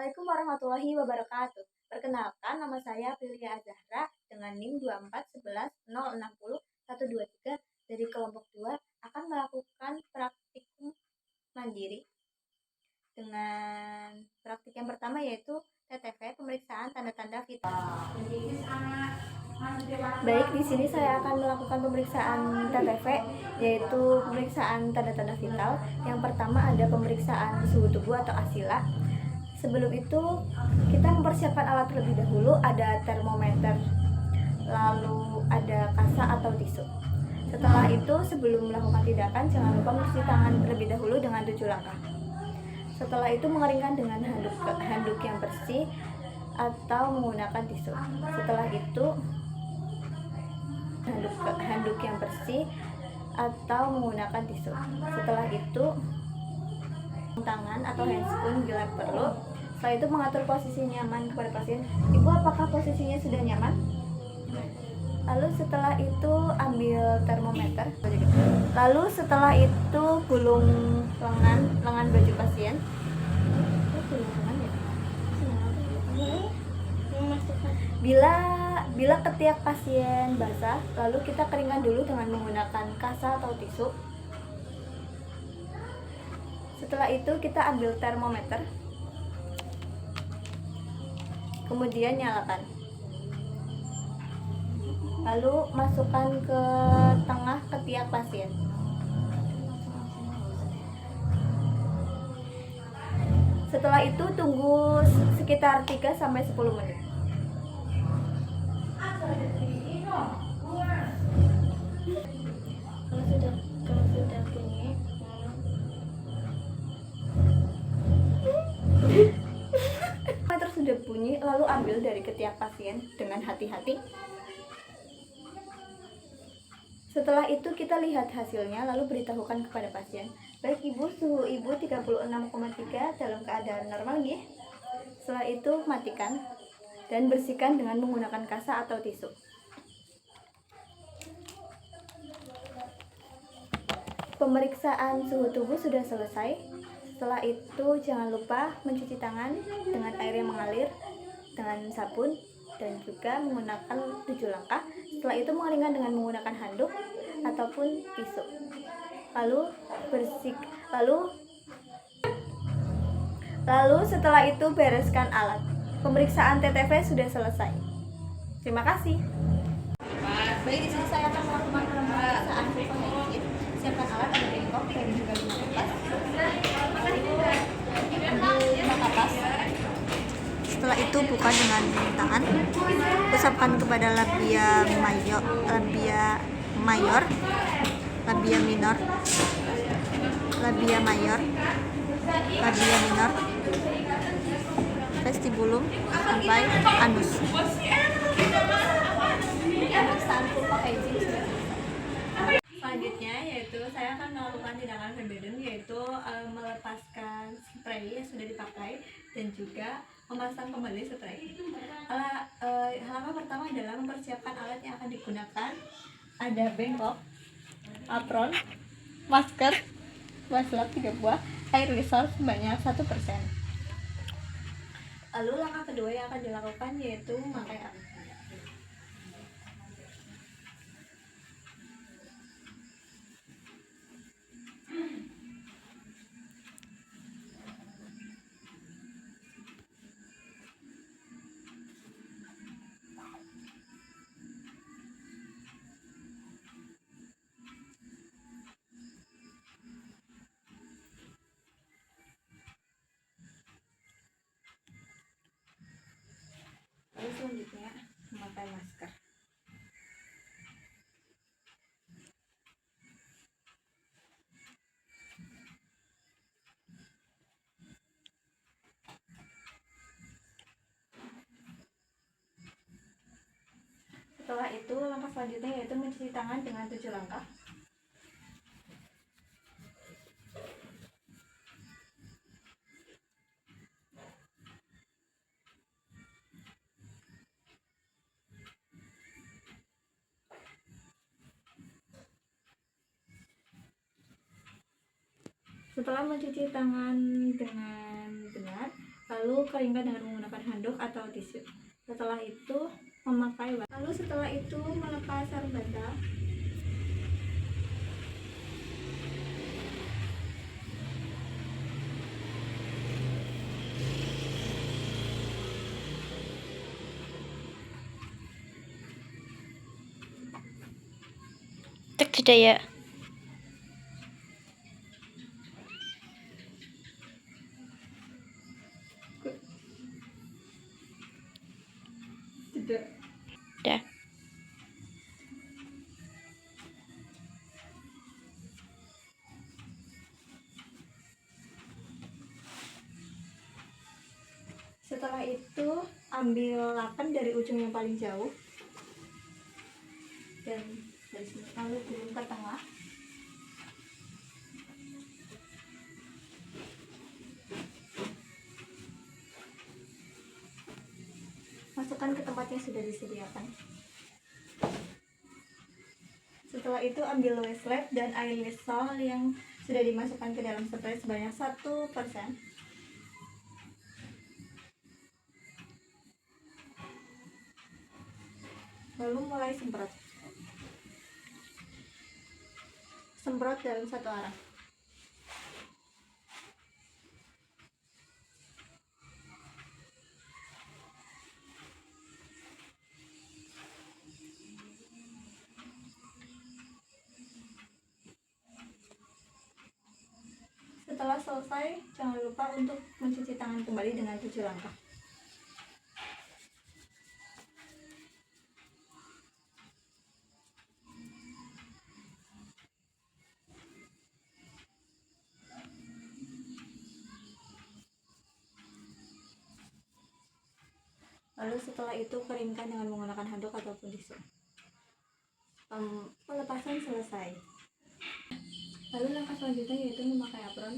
Assalamualaikum warahmatullahi wabarakatuh. Perkenalkan, nama saya Aprilia Azahra dengan NIM 2411060 123 dari kelompok 2 akan melakukan praktikum mandiri dengan praktik yang pertama yaitu TTV, pemeriksaan tanda-tanda vital. Baik, di sini saya akan melakukan pemeriksaan TTV, yaitu pemeriksaan tanda-tanda vital. Yang pertama ada pemeriksaan suhu tubuh atau ASILA. Sebelum itu kita mempersiapkan alat terlebih dahulu, ada termometer, lalu ada kasa atau tisu. Setelah itu sebelum melakukan tindakan jangan lupa mencuci tangan terlebih dahulu dengan 7 langkah. Setelah itu mengeringkan dengan handuk yang bersih atau menggunakan tisu. Setelah itu handuk yang bersih atau menggunakan tisu. Setelah itu tangan atau handscoon bila perlu. Setelah itu mengatur posisi nyaman kepada pasien. Ibu, apakah posisinya sudah nyaman? Lalu setelah itu ambil termometer. Lalu setelah itu gulung lengan baju pasien. Bila ketiak pasien basah, lalu kita keringkan dulu dengan menggunakan kasa atau tisu. Setelah itu kita ambil termometer, kemudian nyalakan, lalu masukkan ke tengah ketiak pasien. Setelah itu tunggu sekitar 3-10 menit. Kalau sudah bunyi, termometer sudah bunyi, lalu ambil dari ketiak pasien dengan hati-hati. Setelah itu kita lihat hasilnya, lalu beritahukan kepada pasien. Baik ibu, suhu ibu 36,3 dalam keadaan normal ya. Setelah itu matikan dan bersihkan dengan menggunakan kasa atau tisu. Pemeriksaan suhu tubuh sudah selesai. Setelah itu jangan lupa mencuci tangan dengan air yang mengalir dengan sabun dan juga menggunakan 7 langkah. Setelah itu mengeringkan dengan menggunakan handuk ataupun tisu. Lalu setelah itu bereskan alat. Pemeriksaan TTV sudah selesai. Terima kasih. Baik, di sini saya akan melakukan pemeriksaan psikologi. Siapkan alat, ada bengkok dan juga kertas. Ambil kapas. Setelah itu buka dengan tangan. Usapkan kepada labia mayor, labia minor, labia mayor, labia minor, vestibulum sampai anus. Pemeriksaan full packaging sudah selesai. Selanjutnya yaitu saya akan melakukan tindakan verbedem, yaitu melepaskan spray yang sudah dipakai dan juga memasang kembali spray. Halaman pertama adalah mempersiapkan alat yang akan digunakan. Ada bengkok, apron, masker, wastafel 3 buah, air risol sebanyak 1%. Lalu langkah kedua yang akan dilakukan yaitu memakai alat. Lalu selanjutnya memakai masker. Setelah itu langkah selanjutnya yaitu mencuci tangan dengan 7 langkah. Setelah mencuci tangan dengan benar, lalu Lalu keringkan dengan menggunakan handuk atau tisu. Setelah itu memakai wadah. Lalu setelah itu melepas sarung bantal. Tak tidak ya. Tidak. Dah. Setelah itu ambil lapan dari ujung yang paling jauh dan dari sini lalu gulung ke tengah. Masukkan ke tempat yang sudah disediakan. Setelah itu ambil wastelace dan eyelash shawl yang sudah dimasukkan ke dalam spray sebanyak 1%. Lalu mulai semprot. Semprot dalam satu arah. Setelah selesai, jangan lupa untuk mencuci tangan kembali dengan 7 langkah. Lalu setelah itu keringkan dengan menggunakan handuk ataupun tisu. Pelepasan selesai. Lalu langkah selanjutnya yaitu memakai apron.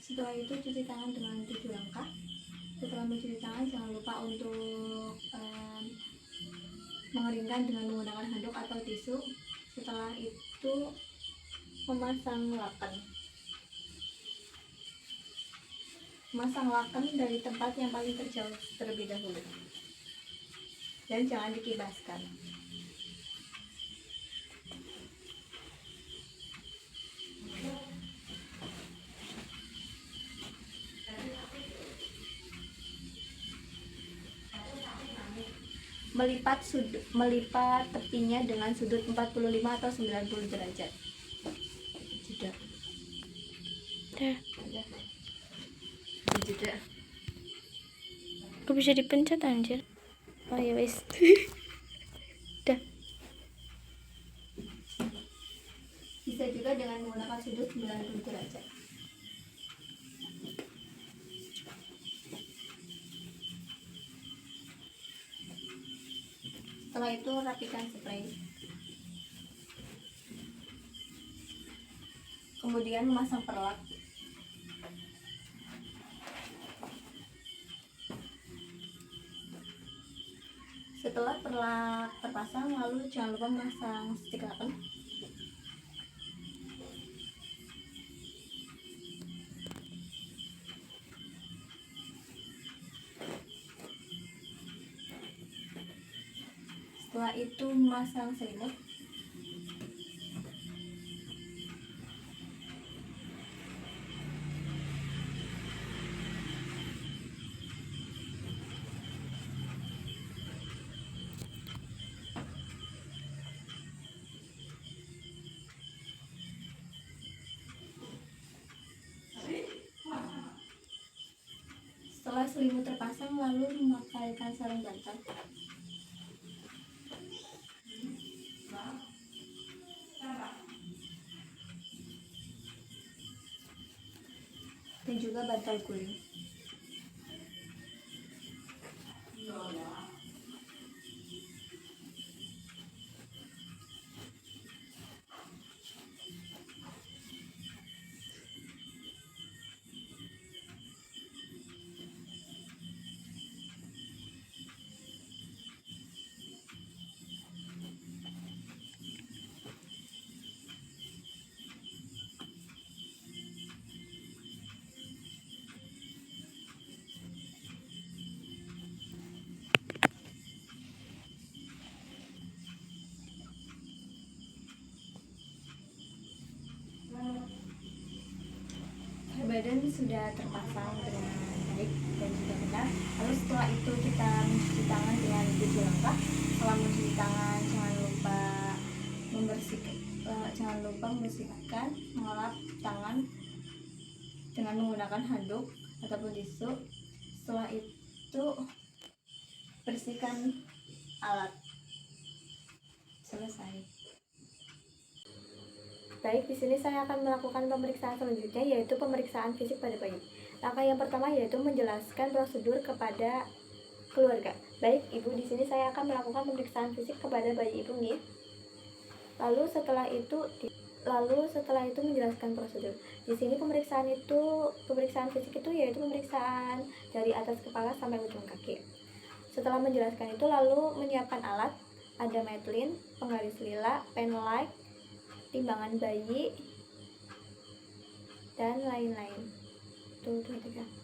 Setelah itu cuci tangan dengan 7 langkah. Setelah mencuci tangan jangan lupa untuk mengeringkan dengan menggunakan handuk atau tisu. Setelah itu memasang laken. Memasang laken dari tempat yang paling terjauh terlebih dahulu. Dan jangan dikibaskan. Melipat tepinya dengan sudut 45 atau 90 derajat. Sudah. Dah. Sudah. Kok bisa dipencet anjir? Oh ya wis. Dah. Bisa juga dengan menggunakan sudut 90 derajat. Setelah itu rapikan spray. Kemudian memasang perlak. Setelah perlak terpasang, lalu jangan lupa memasang stik laken. Setelah itu memasang selimut. Setelah selimut terpasang, lalu memakaikan sarung bantal. Dan juga bantal guling. sudah terpasang dengan baik dan juga benar. Lalu setelah itu kita mencuci tangan dengan 7 langkah. Setelah mencuci tangan jangan lupa membersihkan, mengelap tangan dengan menggunakan handuk ataupun tisu. Setelah itu bersihkan alat. Selesai. Baik, di sini saya akan melakukan pemeriksaan selanjutnya, yaitu pemeriksaan fisik pada bayi. Langkah yang pertama yaitu menjelaskan prosedur kepada keluarga. Baik, Ibu, di sini saya akan melakukan pemeriksaan fisik kepada bayi Ibu nih. Lalu setelah itu menjelaskan prosedur. Di sini pemeriksaan fisik itu yaitu pemeriksaan dari atas kepala sampai ujung kaki. Setelah menjelaskan itu lalu menyiapkan alat, ada metlin, penggaris lila, pen light, timbangan bayi, dan lain-lain.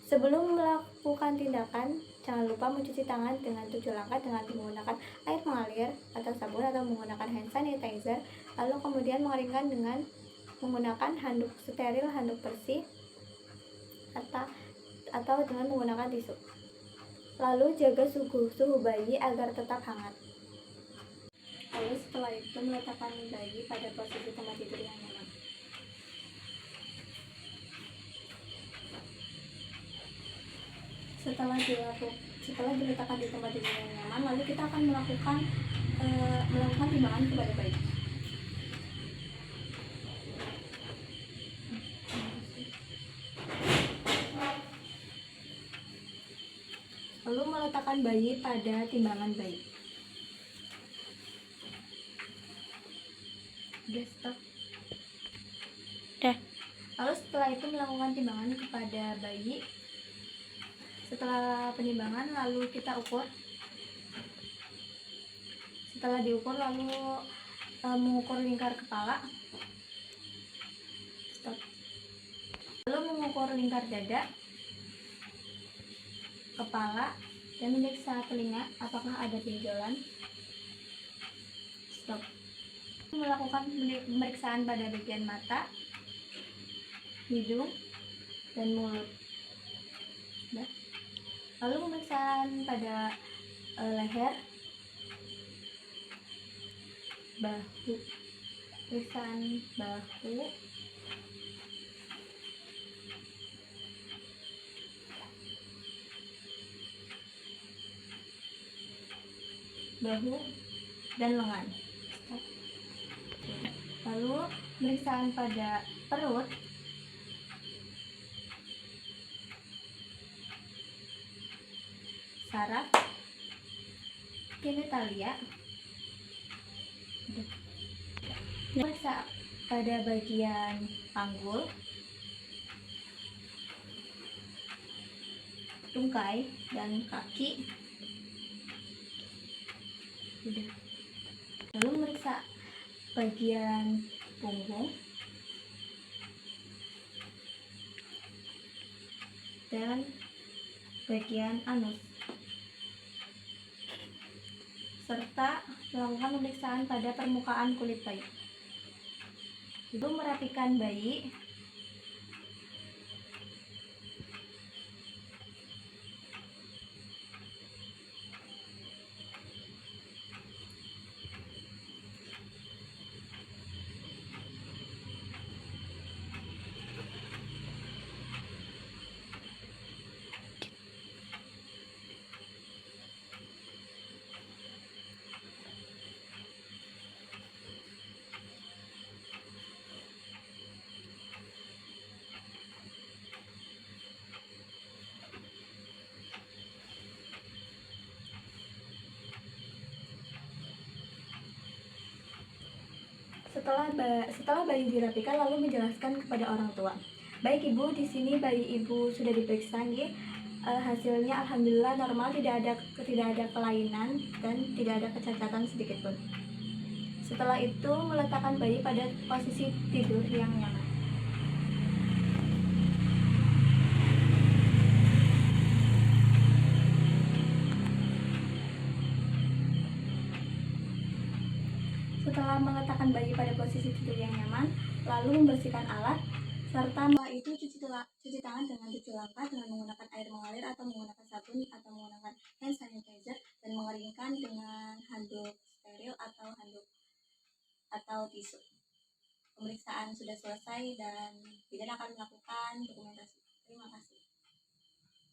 Sebelum melakukan tindakan, jangan lupa mencuci tangan dengan 7 langkah dengan menggunakan air mengalir atau sabun atau menggunakan hand sanitizer. Lalu kemudian mengeringkan dengan menggunakan handuk steril, handuk bersih, atau dengan menggunakan tisu. Lalu jaga suhu bayi agar tetap hangat. Lalu setelah itu meletakkan bayi pada posisi tempat tidur yang nyaman. Setelah diletakkan di tempat tidur yang nyaman, lalu kita akan melakukan timbangan kepada bayi. Lalu meletakkan bayi pada timbangan bayi. Udah, stop. Dah. Lalu setelah itu melakukan timbangan kepada bayi. Setelah penimbangan lalu kita ukur. Setelah diukur lalu mengukur lingkar kepala. Stop. Lalu mengukur lingkar dada, kepala, dan memeriksa telinga apakah ada benjolan. Stop. Melakukan pemeriksaan pada bagian mata, hidung, dan mulut. Lalu pemeriksaan pada leher, bahu, pemeriksaan bahu, dan lengan. Lalu pemeriksaan pada perut, saraf, genitalia, periksa pada bagian panggul, tungkai, dan kaki. Lalu meriksa bagian punggung dan bagian anus, serta melakukan pemeriksaan pada permukaan kulit bayi. Ibu merapikan bayi, setelah bayi dirapikan lalu menjelaskan kepada orang tua. Baik Ibu, di sini bayi Ibu sudah diperiksa nih. Hasilnya alhamdulillah normal, tidak ada kelainan dan tidak ada kecacatan sedikit pun. Setelah itu meletakkan bayi pada posisi tidur yang nyaman. Setelah meletakkan bayi pada posisi tidur yang nyaman, lalu membersihkan alat, serta itu cuci tangan dengan 7 langkah dengan menggunakan air mengalir atau menggunakan sabun atau menggunakan hand sanitizer, dan mengeringkan dengan handuk steril atau tisu. Pemeriksaan sudah selesai dan bidan akan melakukan dokumentasi. Terima kasih.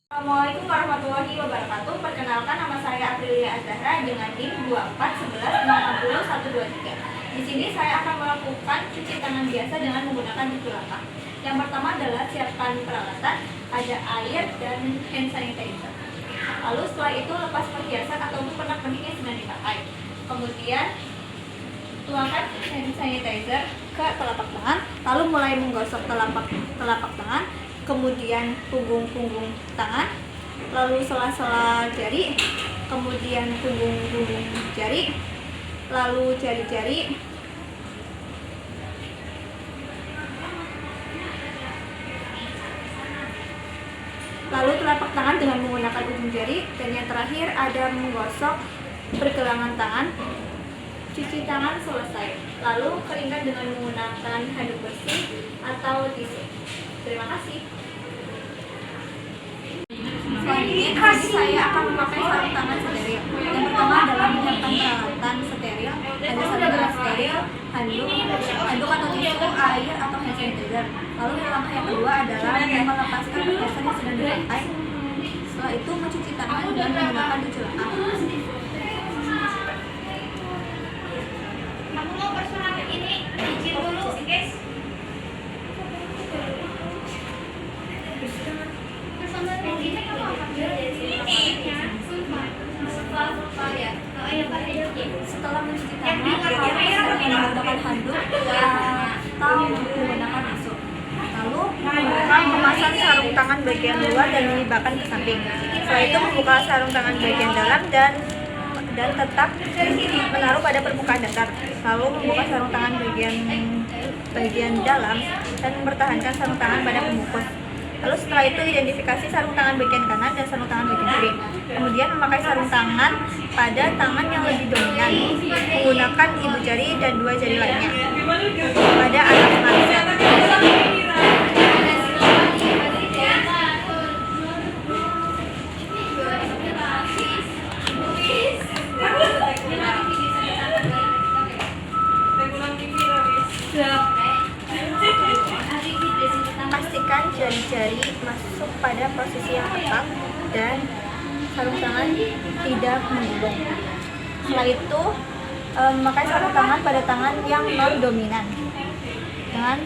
Assalamualaikum warahmatullahi wabarakatuh. Perkenalkan, nama saya Aprilia Azahra dengan NIM 2411600123. Di sini saya akan melakukan cuci tangan biasa dengan menggunakan 7 langkah. Yang pertama adalah siapkan peralatan, ada air dan hand sanitizer. Lalu setelah itu lepas perhiasan atau pernak-pernik yang sedang dipakai. Kemudian tuangkan hand sanitizer ke telapak tangan, lalu mulai menggosok telapak tangan, kemudian punggung tangan, lalu sela-sela jari, kemudian punggung jari, lalu jari-jari, lalu telapak tangan dengan menggunakan ujung jari, dan yang terakhir ada menggosok pergelangan tangan. Cuci tangan selesai, lalu keringkan dengan menggunakan handuk bersih atau tisu. Terima kasih. Selanjutnya saya akan memakai sarung tangan steril. Yang pertama adalah menyiapkan peralatan steril, ada sabun gelas steril, handuk atau tisu, air atau hand sanitizer. Lalu langkah yang kedua adalah melepaskan perhiasan yang sedang dipakai. Setelah itu mencuci tangan dengan menggunakan 7 langkah. Setelah mencuci tangan, menggunakan handuk atau menggunakan tisu. Lalu memasang sarung tangan bagian luar dan mengibarkan ke samping. Setelah itu membuka sarung tangan bagian dalam dan tetap menaruh pada permukaan datar. Lalu membuka sarung tangan bagian dalam dan mempertahankan sarung tangan pada pembungkus. Lalu setelah itu identifikasi sarung tangan bagian kanan dan sarung tangan bagian kiri. Kemudian memakai sarung tangan pada tangan yang lebih dominan, menggunakan ibu jari dan 2 jari lainnya pada anak pengawasan. Pastikan jari-jari masuk pada posisi yang tepat dan sarung tangan tidak menggulung. Setelah itu memakai sarung tangan pada tangan yang non dominan dengan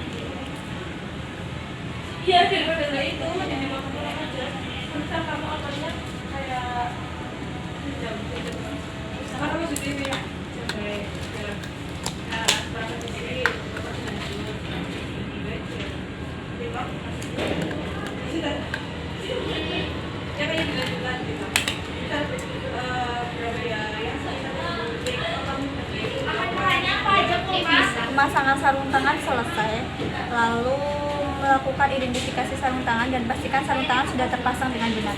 pemasangan sarung tangan selesai, lalu melakukan identifikasi sarung tangan dan pastikan sarung tangan sudah terpasang dengan benar.